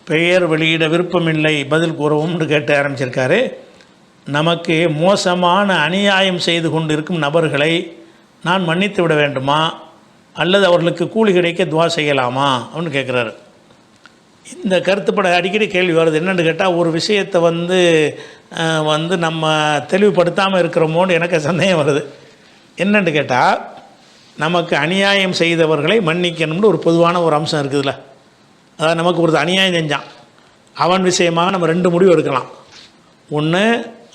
பெயர் வெளியிட விருப்பமில்லை, பதில் கூறவும்னு கேட்டு ஆரம்பிச்சிருக்காரு. நமக்கு மோசமான அநியாயம் செய்து கொண்டு இருக்கும் நபர்களை நான் மன்னித்து விட வேண்டுமா அல்லது அவர்களுக்கு கூலி கிடைக்க துவா செய்யலாமா அப்படின்னு கேட்குறாரு. இந்த கருத்துப்பட அடிக்கடி கேள்வி வருது. என்னென்னு கேட்டால், ஒரு விஷயத்தை வந்து நம்ம தெளிவுபடுத்தாமல் இருக்கிறோமோன்னு எனக்கு சந்தேகம் வருது. என்னென்னு கேட்டால், நமக்கு அநியாயம் செய்தவர்களை மன்னிக்கணும்னு ஒரு பொதுவான ஒரு அம்சம் இருக்குதுல்ல. அதாவது நமக்கு ஒரு அநியாயம் செஞ்சான், அவன் விஷயமாக நம்ம 2 முடிவு எடுக்கலாம். ஒன்று,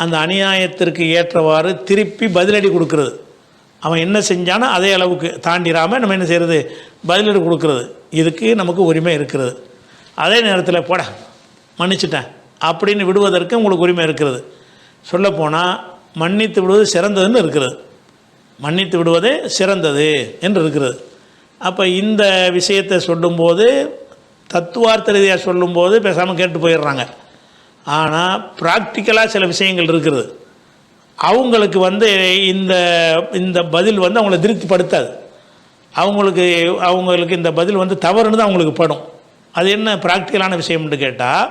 அந்த அநியாயத்திற்கு ஏற்றவாறு திருப்பி பதிலடி கொடுக்கறது. அவன் என்ன செஞ்சானோ அதே அளவுக்கு தாண்டிடாமல் நம்ம என்ன செய்கிறது, பதிலடி கொடுக்கறது. இதுக்கு நமக்கு உரிமை இருக்கிறது. அதே நேரத்தில் போட மன்னிச்சிட்டேன் அப்படின்னு விடுவதற்கு உங்களுக்கு உரிமை இருக்கிறது. சொல்லப்போனால் மன்னித்து விடுவது சிறந்ததுன்னு இருக்கிறது. மன்னித்து விடுவது சிறந்தது என்று இருக்கிறது. அப்போ இந்த விஷயத்தை சொல்லும்போது, தத்துவார்த்த ரீதியாக சொல்லும்போது பேசாமல் கேட்டு போயிடுறாங்க. ஆனால் ப்ராக்டிக்கலாக சில விஷயங்கள் இருக்கிறது. அவங்களுக்கு இந்த இந்த பதில் அவங்கள திருப்திப்படுத்தாது. அவங்களுக்கு இந்த பதில் தவறுன்னு தான் அவங்களுக்கு படும். அது என்ன ப்ராக்டிக்கலான விஷயம்னு கேட்டால்,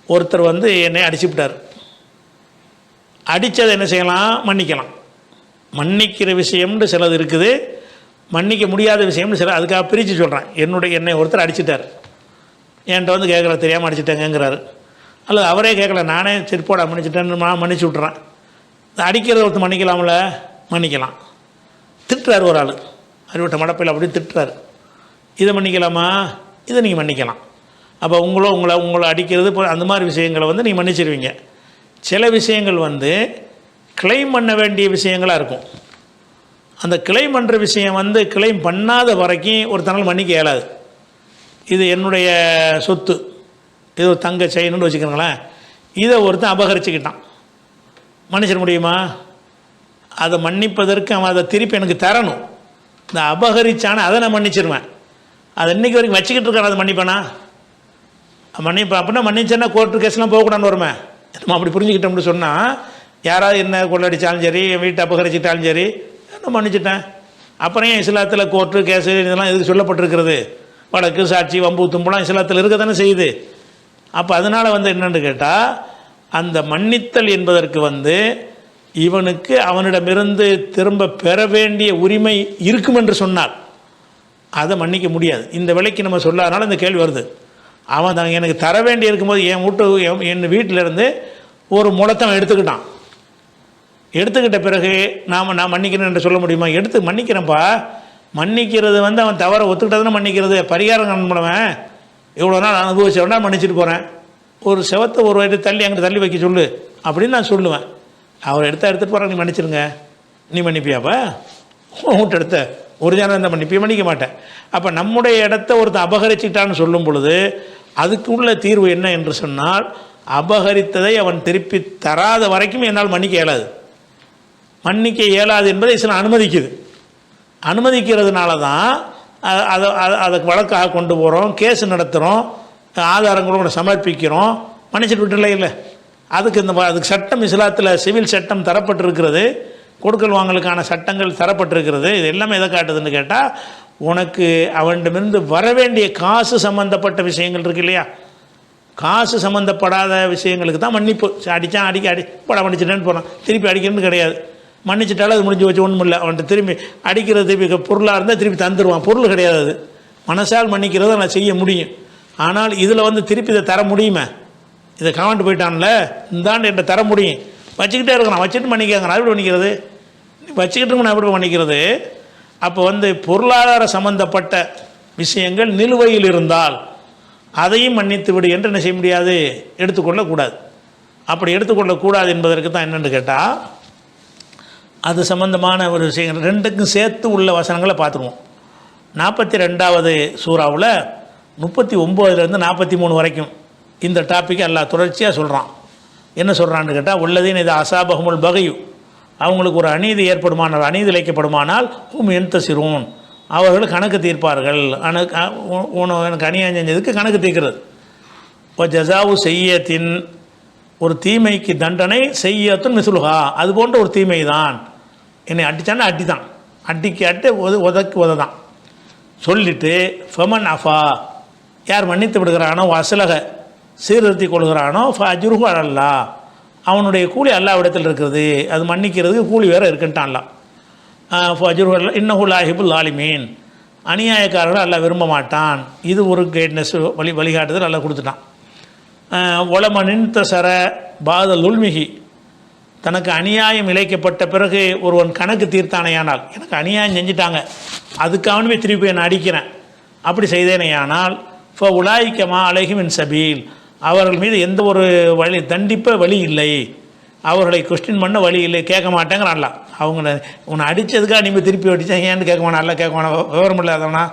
ஒருத்தர் என்னை அடிச்சுவிட்டார். அடித்ததை என்ன செய்யலாம், மன்னிக்கலாம். மன்னிக்கிற விஷயம்னு சிலது இருக்குது, மன்னிக்க முடியாத விஷயம்னு சில. அதுக்காக பிரித்து சொல்கிறேன். என்னை ஒருத்தர் அடிச்சிட்டார், என்கிட்ட கேட்கல, தெரியாமல் அடிச்சிட்டேங்கிறாரு. அல்லது அவரே கேட்கல, நானே சிற்போட மன்னிச்சிட்டேன்னு மன்னிச்சு விட்றேன். அடிக்கிறத ஒருத்தர் மன்னிக்கலாம்ல, மன்னிக்கலாம். திட்டுறாரு ஒரு ஆள், அறிவிட்ட மடப்பையில் அப்படி திட்டுறாரு. இதை மன்னிக்கலாமா? இதை நீங்கள் மன்னிக்கலாம். அப்போ உங்களை அடிக்கிறது அந்த மாதிரி விஷயங்களை நீங்கள் மன்னிச்சிருவீங்க. சில விஷயங்கள் கிளைம் பண்ண வேண்டிய விஷயங்களாக இருக்கும். அந்த கிளைம் பண்ணுற விஷயம் கிளைம் பண்ணாத வரைக்கும் ஒருத்தனால் மன்னிக்க இயலாது. இது என்னுடைய சொத்து, இது ஒரு தங்க செயின்னு வச்சுக்கிறீங்களேன், இதை ஒருத்தன் அபகரிச்சுக்கிட்டான், மன்னிச்சிட முடியுமா? அதை மன்னிப்பதற்கு அவன் அதை திருப்பி எனக்கு தரணும். இந்த அபகரிச்சான அதை நான் மன்னிச்சிருவேன். அது இன்றைக்கி வரைக்கும் வச்சுக்கிட்டு இருக்கான், அதை மன்னிப்பேனா? மன்னிப்பேன். அப்படின்னா மன்னிச்சேன்னா கோர்ட்டு கேஸ்லாம் போகக்கூடாதுன்னு வருமே. நம்ம அப்படி புரிஞ்சுக்கிட்டோம்னு சொன்னால், யாராவது என்ன கொள்ளடிச்சாலும் சரி, வீட்டை அபகரிச்சிட்டாலும் சரி, நான் மன்னிச்சிட்டேன். அப்புறம் ஏன் இஸ்லாத்தில் கோர்ட்டு கேஸு இதெல்லாம் எதுக்கு சொல்லப்பட்டிருக்கிறது? வழக்கு சாட்சி வம்பு தும்பலாம் இஸ்லாத்தில் இருக்க தானே செய்யுது. அப்போ அதனால் என்னென்னு கேட்டால், அந்த மன்னித்தல் என்பதற்கு இவனுக்கு அவனிடமிருந்து திரும்ப பெற வேண்டிய உரிமை இருக்கும் என்று சொன்னால் அதை மன்னிக்க முடியாது. இந்த விலைக்கு நம்ம சொல்லாதனால இந்த கேள்வி வருது. அவன் எனக்கு தர வேண்டி இருக்கும்போது என் வீட்டிலேருந்து ஒரு முளத்தை எடுத்துக்கிட்டான். எடுத்துக்கிட்ட பிறகு நான் மன்னிக்கிறேன் என்று சொல்ல முடியுமா? மன்னிக்கிறேன்ப்பா. மன்னிக்கிறது அவன் தவற ஒத்துக்கிட்டதுன்னு மன்னிக்கிறது. பரிகாரம் காண்பவன் இவ்வளோ நாள் அனுபவிச்சவனா மன்னிச்சுட்டு போகிறேன். ஒரு செவத்தை ஒரு வயது தள்ளி அங்கிட்ட தள்ளி வைக்க சொல்லு அப்படின்னு நான் சொல்லுவேன். அவர் எடுத்துகிட்டு போகிறான், நீ மன்னிச்சிருங்க. நீ மன்னிப்பியாப்பா? வீட்டு எடுத்த ஒரு ஜனம் இருந்தால் மன்னிக்க மாட்டேன். அப்போ நம்முடைய இடத்த ஒருத்தன் அபகரிச்சிட்டான்னு சொல்லும் பொழுது அதுக்கு உள்ள தீர்வு என்ன என்று சொன்னால், அபகரித்ததை அவன் திருப்பி தராத வரைக்கும் என்னால் மன்னிக்க இயலாது. மன்னிக்க இயலாது என்பதை இஸ்லாம் அனுமதிக்குது. அனுமதிக்கிறதுனால தான் அதை வழக்காக கொண்டு போகிறோம், கேஸ் நடத்துகிறோம், ஆதாரங்களோட சமர்ப்பிக்கிறோம். மன்னிச்சுட்டு விட்டுல இல்லை. அதுக்கு சட்டம் இஸ்லாத்தில் சிவில் சட்டம் தரப்பட்டிருக்கிறது, கொடுக்கல் வாங்கலுக்கான சட்டங்கள் தரப்பட்டிருக்கிறது. இது எல்லாமே எதை காட்டுதுன்னு கேட்டால், உனக்கு அவனிடமிருந்து வரவேண்டிய காசு சம்மந்தப்பட்ட விஷயங்கள் இருக்கு இல்லையா, காசு சம்மந்தப்படாத விஷயங்களுக்கு தான் மன்னிப்பு. அடித்தான் அடி படம் மன்னிச்சிட்டேன்னு போகிறான், திருப்பி அடிக்கணும்னு கிடையாது. மன்னிச்சிட்டாலும் அது முடிஞ்சு வச்சு ஒன்றும் இல்லை. அவன்கிட்ட திரும்பி அடிக்கிறது திருப்பி பொருளாக இருந்தால் திருப்பி தந்துடுவான், பொருள் கிடையாது. அது மனசால் மன்னிக்கிறத நான் செய்ய முடியும். ஆனால் இதில் திருப்பி இதை தர முடியுமே? இதை கவனிட்டு போயிட்டான்ல, இந்தாண்டு என்கிட்ட தர முடியும், வச்சுக்கிட்டே இருக்கணும், வச்சுட்டு மன்னிக்காங்க. நான் எப்படி மன்னிக்கிறது? வச்சுக்கிட்டு நான் எப்படி மன்னிக்கிறது? அப்போ பொருளாதார சம்பந்தப்பட்ட விஷயங்கள் நிலுவையில் இருந்தால் அதையும் மன்னித்து விடு என்று என்ன செய்ய முடியாது, எடுத்துக்கொள்ளக்கூடாது. அப்படி எடுத்துக்கொள்ளக்கூடாது என்பதற்கு தான் என்னென்னு கேட்டால், அது சம்பந்தமான ஒரு விஷயங்கள் ரெண்டுக்கும் சேர்த்து உள்ள வசனங்களை பார்த்துருவோம். 42வது சூறாவில் 39லேருந்து 43 வரைக்கும் இந்த டாப்பிக்கை எல்லாம் தொடர்ச்சியாக சொல்கிறான். என்ன சொல்கிறான்னு கேட்டால், உள்ளதின் இது அசாபகமுல் பகையு, அவங்களுக்கு ஒரு அநீதி ஏற்படுமானால், அநீதி இழைக்கப்படுமானால் என்தசிரும், அவர்கள் கணக்கு தீர்ப்பார்கள். எனக்கு அநியாயம் செஞ்சதுக்கு கணக்கு தீர்க்கிறது. இப்போ ஜசாவு செய்யத்தின், ஒரு தீமைக்கு தண்டனை செய்யத்தும் மிசுலுகா, அது போன்ற ஒரு தீமை தான். என்னை அடித்தான்னா அடி தான், அடிக்கு அட்டு உதக்கு உத தான் சொல்லிவிட்டு ஃபமன் அஃபா, யார் மன்னித்து விடுகிறானோ அசலக சீர்திருத்தி கொள்கிறானோ அஜ்ருஹு அலல்லா, அவனுடைய கூலி அல்லாஹ்விடத்தில் இருக்கிறது. அது மன்னிக்கிறதுக்கு கூலி வேறு இருக்குன்ட்டான்ல. அஜ்ருஹு அல்லா இன்னஹு லா யுஹிப்புல் ஸாலிமீன், அநியாயக்காரர்கள் அல்லாஹ் விரும்ப மாட்டான். இது ஒரு கைட்னஸ், வழிகாட்டுதல் அல்லாஹ் கொடுத்துட்டான். ஒலமனின் தசர பாதல் உல்மிகி, தனக்கு அநியாயம் இழைக்கப்பட்ட பிறகு ஒருவன் கணக்கு தீர்த்தானையானால், எனக்கு அநியாயம் செஞ்சிட்டாங்க அதுக்காகவே திருப்பி நான் அடிக்கிறேன், அப்படி செய்தேனையானால் உலாய்க்கமா அலைஹிமின் சபீல், அவர்கள் மீது எந்த ஒரு வழி தண்டிப்ப வழி இல்லை, அவர்களை கொஸ்டின் பண்ண வழி இல்லை, கேட்க மாட்டேங்கிறான்ல. அவங்க உன்னை அடித்ததுக்காக நீங்கள் திருப்பி அடித்தேன் ஏன்னு கேட்க வேணாம்ல, கேட்க வேணாம், விவரம் இல்லாதவனா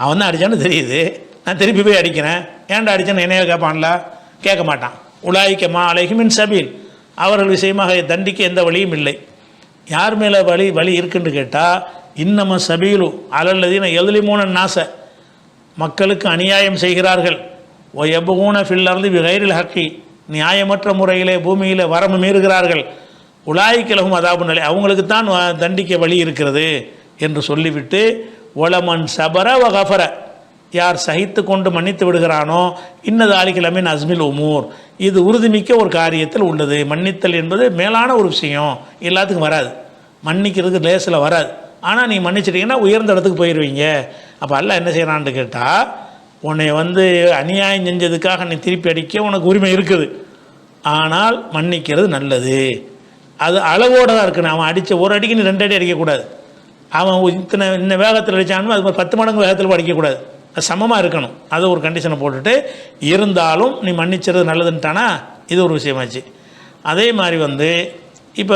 அவன் தான் அடித்தான்னு தெரியுது, நான் திருப்பி போய் அடிக்கிறேன் ஏன்டா அடித்தேன்னு என்னைய கேட்பான்ல, கேட்க மாட்டான். உலாய்க்கமா அலைஹிமின் சபீல், அவர்கள் விஷயமாக தண்டிக்க எந்த வழியும் இல்லை. யார் மேலே வழி இருக்குன்னு கேட்டால், இன்னம சபீலு அலல்லதீன எதுலிமூன நாச, மக்களுக்கு அநியாயம் செய்கிறார்கள், ஓ எபூன ஃபில்லர்ந்து கைரில் ஹக்கி, நியாயமற்ற முறையிலே பூமியில் வரம்பு மீறுகிறார்கள், உலாய்க்கிலகும் அதாபு நிலை, அவங்களுக்கு தான் தண்டிக்க வழி இருக்கிறது என்று சொல்லிவிட்டு, ஒலமன் சபர வ கஃபர, யார் சகித்து கொண்டு மன்னித்து விடுகிறானோ, இன்னது ஆலிக்கிழமின் அஸ்மில் உமூர், இது உறுதிமிக்க ஒரு காரியத்தில் உள்ளது. மன்னித்தல் என்பது மேலான ஒரு விஷயம், எல்லாத்துக்கும் வராது, மன்னிக்கிறதுக்கு லேசில் வராது. ஆனால் நீ மன்னிச்சிட்டிங்கன்னா உயர்ந்த இடத்துக்கு போயிடுவீங்க. அப்போ அல்லாஹ் என்ன செய்கிறான்னு கேட்டால், உன்னை அநியாயம் செஞ்சதுக்காக நீ திருப்பி அடிக்க உனக்கு உரிமை இருக்குது, ஆனால் மன்னிக்கிறது நல்லது. அது அளவோடு தான் இருக்கணும். அவன் அடித்த ஒரு அடிக்கு நீ 2 அடி அடிக்கக்கூடாது. அவன் இன்ன வேகத்தில் அடித்தானும் அது 10 மடங்கு வேகத்தில் அடிக்கக்கூடாது, அது சமமாக இருக்கணும். அது ஒரு கண்டிஷனை போட்டுட்டு, இருந்தாலும் நீ மன்னிச்சது நல்லதுன்ட்டானா இது ஒரு விஷயமாச்சு. அதே மாதிரி இப்போ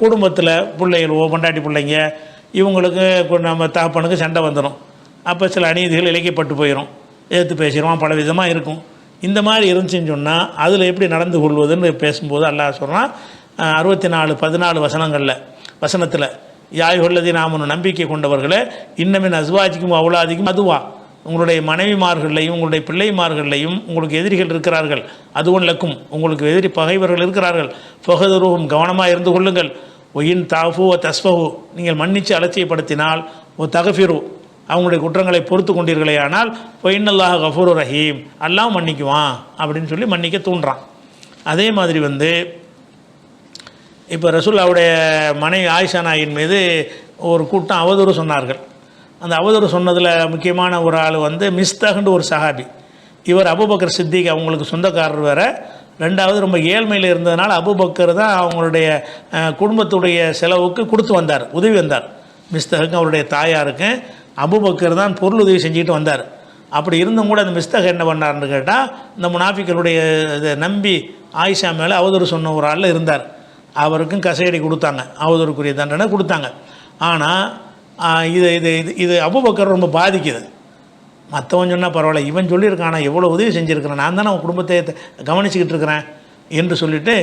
குடும்பத்தில் பிள்ளைகளோ பொண்டாட்டி பிள்ளைங்க இவங்களுக்கு நம்ம தகப்பனுக்கு சண்டை வந்துடும். அப்போ சில அநீதிகள் இழைக்கப்பட்டு போயிடும், எதிர்த்து பேசிடுவான், பல விதமாக இருக்கும். இந்த மாதிரி இருந்துச்சுன்னு சொன்னால் அதில் எப்படி நடந்து கொள்வதுன்னு பேசும்போது அல்லாஹ் சொல்கிறான் 64-14 வசனத்தில், யாயுள்ளதி நாம நம்பிக்கை கொண்டவர்களே, இன்னமின் அஸ்வாஜிக்கும் அவுலாதிக்கும் அதுவா, உங்களுடைய மனைவிமார்களையும் உங்களுடைய பிள்ளைமார்களையும் உங்களுக்கு எதிரிகள் இருக்கிறார்கள், அதுவும் லக்கும், உங்களுக்கு எதிரி பகைவர்கள் இருக்கிறார்கள், ஃபஹதுருஹும், கவனமாக இருந்து கொள்ளுங்கள், ஒயின் தாஃபு ஓ தஸ்ஃபஹு, நீங்கள் மன்னித்து அலட்சியப்படுத்தினால், ஓ தகஃபிரு, அவங்களுடைய குற்றங்களை பொறுத்து கொண்டீர்களே ஆனால், ஒயின்னல்லாஹ் கஃபூரு ரஹீம், அல்லாஹ் மன்னிக்குவான் அப்படின்னு சொல்லி மன்னிக்க தூண்டுறான். அதே மாதிரி இப்போ ரசூலுல்லாஹ்வுடைய மனைவி ஆயிஷா நாயின் மீது ஒரு கூட்டம் அவதூறு சொன்னார்கள். அந்த அவதூறு சொன்னதில் முக்கியமான ஒரு ஆள் மிஸ்தகுன்னு ஒரு சஹாபி. இவர் அபூபக்கர் சித்திக் அவங்களுக்கு சொந்தக்காரர் வேறு. ரெண்டாவது ரொம்ப ஏழ்மையில் இருந்ததுனால அபூபக்கர் தான் அவங்களுடைய குடும்பத்துடைய செலவுக்கு கொடுத்து வந்தார், உதவி வந்தார். மிஸ்தகுக்கும் அவருடைய தாயாருக்கு அபூபக்கர் தான் பொருள் உதவி செஞ்சுக்கிட்டு வந்தார். அப்படி இருந்தும் கூட அந்த மிஸ்தக் என்ன பண்ணார்னு கேட்டால், இந்த முனாஃபிக்களுடைய இதை நம்பி ஆயிஷா மேலே அவதூறு சொன்ன ஒரு ஆள் இருந்தார். அவருக்கும் கசையடி கொடுத்தாங்க, அவதூறுக்குரிய தண்டனை கொடுத்தாங்க. ஆனால் இது இது இது இது அபூபக்கர் ரொம்ப பாதிக்குது. மற்றவன் சொன்னால் பரவாயில்ல, இவன் சொல்லியிருக்கானா எவ்வளோ உதவி செஞ்சுருக்கிறேன், நான் தானே அவன் குடும்பத்தை கவனிச்சுக்கிட்டு இருக்கிறேன் என்று சொல்லிவிட்டு,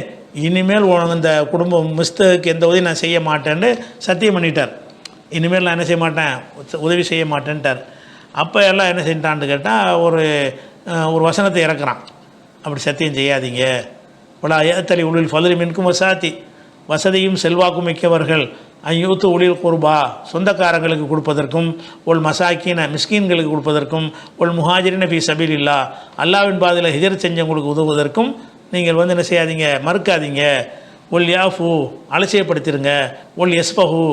இனிமேல் இந்த குடும்பம் மிஸ்தகுக்கு எந்த உதவி நான் செய்ய மாட்டேன்னு சத்தியம் பண்ணிட்டார். இனிமேல் நான் என்ன செய்ய மாட்டேன், உதவி செய்ய மாட்டேன்ட்டார். அப்போ எல்லாம் என்ன செஞ்சிட்டான்னு கேட்டால், ஒரு வசனத்தை இறக்குறான், அப்படி சத்தியம் செய்யாதீங்க. உலா ஏத்தலி உளில் ஃபதுலி மின்கும் வசாத்தி, வசதியும் செல்வாக்கும் மிக்கவர்கள் ஐயூத்து உளில் குர்பா, சொந்தக்காரங்களுக்கு கொடுப்பதற்கும், ஒல் மசாக்கீன மிஸ்கீன்களுக்கு கொடுப்பதற்கும், ஒல் முஹாஜிரின ஃபீ சபீலில்லா, அல்லாவின் பாதையில் ஹிஜ்ரத் செஞ்சவங்களுக்கு உதவுவதற்கும் நீங்கள் என்ன செய்யாதீங்க, மறுக்காதீங்க. ஒல் யாஃபு, அலட்சியப்படுத்திடுங்க. ஒல் எஸ்பஹு,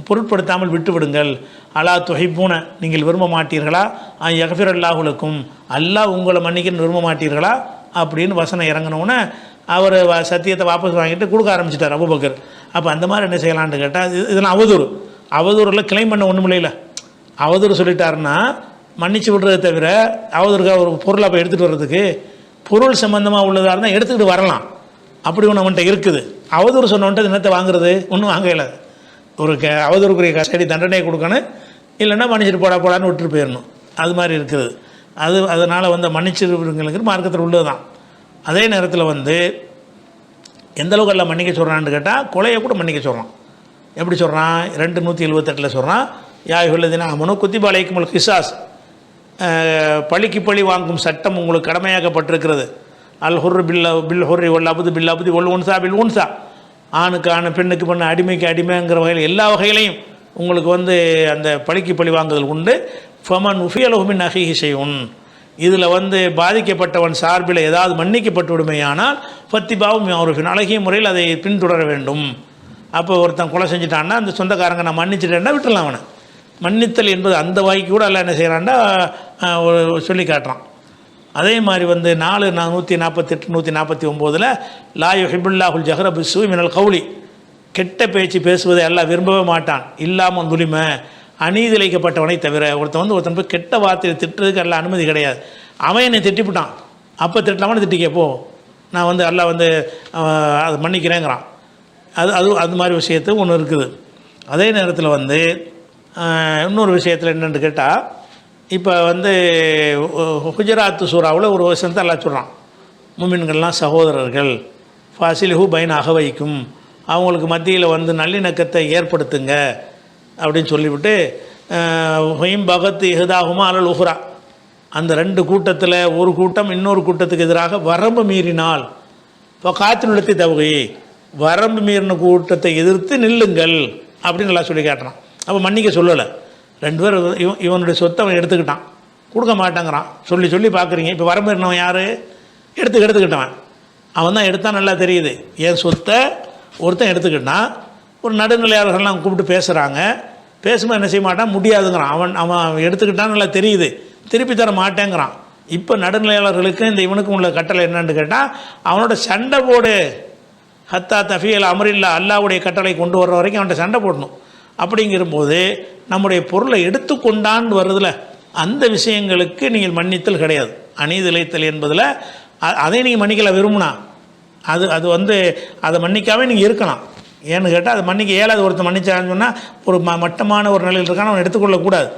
பொருட்படுத்தாமல் விட்டு விடுங்கள். அலா துஹிப்பூன, நீங்கள் விரும்ப மாட்டீர்களா, யக்ஃபிர் அல்லாஹுலக்கும், அல்லாஹ் உங்களை மன்னிக்கன்னு விரும்ப மாட்டீர்களா அப்படின்னு வசனம் இறங்கினோன்னே அவர் சத்தியத்தை வாபஸ் வாங்கிட்டு கொடுக்க ஆரம்பிச்சிட்டார் அபூபக்கர். அப்போ அந்த மாதிரி என்ன செய்யலான்னு கேட்டால், இதெல்லாம் அவதூறில் கிளைம் பண்ண ஒன்றும் இல்லைல்ல. அவதூறு சொல்லிட்டாருன்னா மன்னிச்சு விடுறதை தவிர, அவதூறுக்காக ஒரு பொருளை அப்போ எடுத்துகிட்டு வர்றதுக்கு பொருள் சம்மந்தமாக உள்ளதாக இருந்தால் எடுத்துக்கிட்டு வரலாம். அப்படி ஒன்று அவன்கிட்ட இருக்குது. அவதூறு சொன்னவன்ட்டு தினத்தை வாங்குறது ஒன்றும் வாங்கல. ஒரு அவதூறுக்குரிய கஸ்டடி தண்டனை கொடுக்கணும், இல்லைன்னா மன்னிச்சுட்டு போடான்னு விட்டுட்டு போயிடணும். அது மாதிரி இருக்குது. அதனால் மன்னிச்சிருக்கிறவங்களுக்கு மார்க்கத்தில் உள்ளது தான். அதே நேரத்தில் எந்த அளவுக்கு எல்லாம் மன்னிக்க சொல்கிறான்னு கேட்டால், கொலையை கூட மன்னிக்க சொல்கிறான். எப்படி சொல்கிறான், 2:178 சொல்கிறான், யாயுள்ளதினா மனு குத்திபாலைக்கும் கிசாஸ், பழிக்கு பழி வாங்கும் சட்டம் உங்களுக்கு கடமையாக்கப்பட்டிருக்கிறது. அல் ஹுர் பில் ஹுர்ரி ஒல் அபுது பில் அபுதி ஒல் உன்சா பில் உன்சா, ஆணுக்கு ஆணு பெண்ணுக்கு பெண்ணு அடிமைக்கு அடிமைங்கிற வகையில் எல்லா வகையிலையும் உங்களுக்கு அந்த பழிக்கு பழி வாங்குதல் உண்டு. ஃபமன் உஃபியலஹுமின் அஹீஹி ஷைஉன், இதில் வந்து பாதிக்கப்பட்டவன் சார்பில் ஏதாவது மன்னிக்கப்பட்டு விடுமையானால் ஃபத்திபாவும் மஅரூஃபின், அழகிய முறையில் அதை பின்தொடர வேண்டும். அப்போ ஒருத்தன் கொலை செஞ்சுட்டான்னா அந்த சொந்தக்காரங்க நான் மன்னிச்சிட்டேன்னா விட்டுடலாம் அவனை. மன்னித்தல் என்பது அந்த வாய்க்கு கூட எல்லாம் என்ன செய்கிறான்டா சொல்லி காட்டுறான். அதே மாதிரி வந்து 148 149 லா யுஹிப்புல்லாஹுல் ஜஹ்ர பிஸ்ஸூஇ மினல் கௌலி, கெட்ட பேச்சு பேசுவதை எல்லாம் விரும்பவே மாட்டான். இல்லாமல் துலிம, அநீதிழைக்கப்பட்டவனை தவிர. ஒருத்தன் போய் கெட்ட வார்த்தையை திட்டுறதுக்கு எல்லாம் அனுமதி கிடையாது. அவன் என்னை திட்டிவிட்டான், அப்போ திட்டலாமான்னு திட்டிக்கப்போ நான் வந்து எல்லாம் வந்து அதை மன்னிக்கிறேங்கிறான். அது மாதிரி விஷயத்து ஒன்று இருக்குது. அதே நேரத்தில் வந்து இன்னொரு விஷயத்தில் என்னென்னு கேட்டால், இப்போ வந்து குஜராத் சூறாவில் ஒரு விஷயத்தை எல்லாம் சொல்கிறான், முமின்கள்லாம் சகோதரர்கள், ஃபாசிலிஹு பைன் அகவைக்கும், அவங்களுக்கு மத்தியில் வந்து நல்லிணக்கத்தை ஏற்படுத்துங்க அப்படின்னு சொல்லிவிட்டு, ஹொய்ம் பகத் இஹதாகுமா அலல் உஹ்ரா, அந்த ரெண்டு கூட்டத்தில் ஒரு கூட்டம் இன்னொரு கூட்டத்துக்கு எதிராக வரம்பு மீறினால் இப்போ காத்தினுள்ளத்தை தவகை, வரம்பு மீறின கூட்டத்தை எதிர்த்து நில்லுங்கள் அப்படின்னு நல்லா சொல்லி காட்டுறான். அப்போ மன்னிக்க சொல்லலை. ரெண்டு பேர் இவனுடைய சொத்தை அவன் எடுத்துக்கிட்டான், கொடுக்க மாட்டேங்கிறான். சொல்லி பார்க்குறீங்க. இப்போ வரம்பு மீறினவன் யார்? எடுத்துக்கிட்டவன். அவன் தான் எடுத்தான், நல்லா தெரியுது. என் சொத்தை ஒருத்தன் எடுத்துக்கிட்டான். ஒரு நடுநிலையாளர்கள்லாம் கூப்பிட்டு பேசுகிறாங்க. பேசும்போது என்ன செய்ய மாட்டான், முடியாதுங்கிறான். அவன் எடுத்துக்கிட்டான்னு நல்லா தெரியுது, திருப்பி தர மாட்டேங்கிறான். இப்போ நடுநிலையாளர்களுக்கு இந்த இவனுக்கும் உள்ள கட்டளை என்னன்னு கேட்டால், அவனோட சண்டை போடு, ஹத்தா தஃபியல் அமரில்லா, அல்லாவுடைய கட்டளை கொண்டு வர்ற வரைக்கும் அவன்கிட்ட சண்டை போடணும். அப்படிங்கிறபோது நம்முடைய பொருளை எடுத்துக்கொண்டான்னு வருதில்ல, அந்த விஷயங்களுக்கு நீங்கள் மன்னித்தல் கிடையாது. அநீதிழைத்தல் என்பதில் அதை நீங்கள் மன்னிக்கல விரும்பினா அது வந்து அதை மன்னிக்காமல் நீங்கள் இருக்கலாம். ஏன்னு கேட்டால் அதை மன்னிக்க இயலாது. ஒருத்தர் மன்னிச்சான்னு சொன்னால் ஒரு மட்டமான ஒரு நிலையில் இருக்கான்னு அவன் எடுத்துக்கொள்ளக்கூடாது.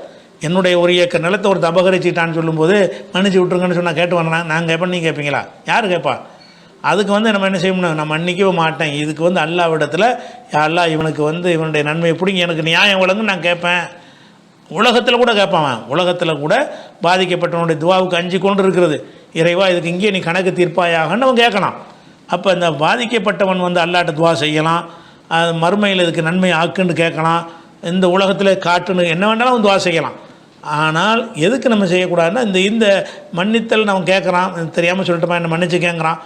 என்னுடைய ஒரு ஏக்கர் நிலத்தை ஒருத்தர் அபகரிச்சிட்டான்னு சொல்லும்போது மன்னிச்சு விட்ருங்கன்னு சொன்னால் கேட்டு நான் கேட்பேன், நீங்கள் கேட்பீங்களா? யார் கேட்பா? அதுக்கு வந்து நம்ம என்ன செய்யணும், நான் மன்னிக்கவே மாட்டேன். இதுக்கு வந்து அல்லாஹ்விடத்தில் அல்லாஹ் இவனுக்கு வந்து இவனுடைய நன்மையை பிடிங்க, எனக்கு நியாயம் வழங்குன்னு நான் கேட்பேன். உலகத்தில் கூட கேட்பான். உலகத்தில் கூட பாதிக்கப்பட்டவனுடைய துவாவுக்கு அஞ்சு கொண்டு இருக்கிறது. இறைவா இதுக்கு இங்கே நீ கணக்கு தீர்ப்பாயாகன்னு அவன் கேட்கலாம். அப்போ இந்த பாதிக்கப்பட்டவன் வந்து அல்லாட்ட துவா செய்யலாம், மறுமையில் இதுக்கு நன்மை ஆக்குன்னு கேட்கலாம், இந்த உலகத்தில் காட்டுன்னு என்ன வேண்டாலும் அவன் துவா செய்யலாம். ஆனால் எதுக்கு நம்ம செய்யக்கூடாதுன்னா, இந்த மன்னித்தல் நம்ம கேட்குறான், தெரியாமல் சொல்லிட்டுமா என்ன மன்னிச்சு கேட்குறான்,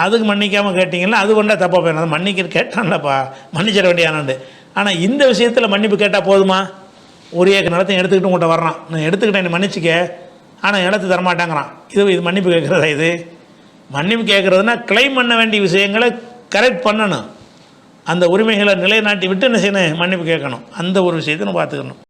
அதுக்கு மன்னிக்காமல் கேட்டிங்கன்னா அது கொண்டா தப்பாக போயிடும். அது மன்னிக்க கேட்டான்லப்பா, மன்னிச்சிட வேண்டியானாண்டு. ஆனால் இந்த விஷயத்தில் மன்னிப்பு கேட்டால் போதுமா? ஒரு ஏக்கர் நிலத்தை எடுத்துக்கிட்டு உங்கள்கிட்ட வர்றான், நான் எடுத்துக்கிட்டேன், என்னை மன்னிச்சிக்க, ஆனால் இடத்து தரமாட்டாங்கிறான். இது மன்னிப்பு கேட்குறதா? இது மன்னிப்பு கேட்குறதுனா கிளைம் பண்ண வேண்டிய விஷயங்களை கரெக்ட் பண்ணணும், அந்த உரிமைகளை நிலைநாட்டி விட்டு என்ன செய்யணும், மன்னிப்பு கேட்கணும். அந்த ஒரு விஷயத்தை நம்ம பார்த்துக்கணும்.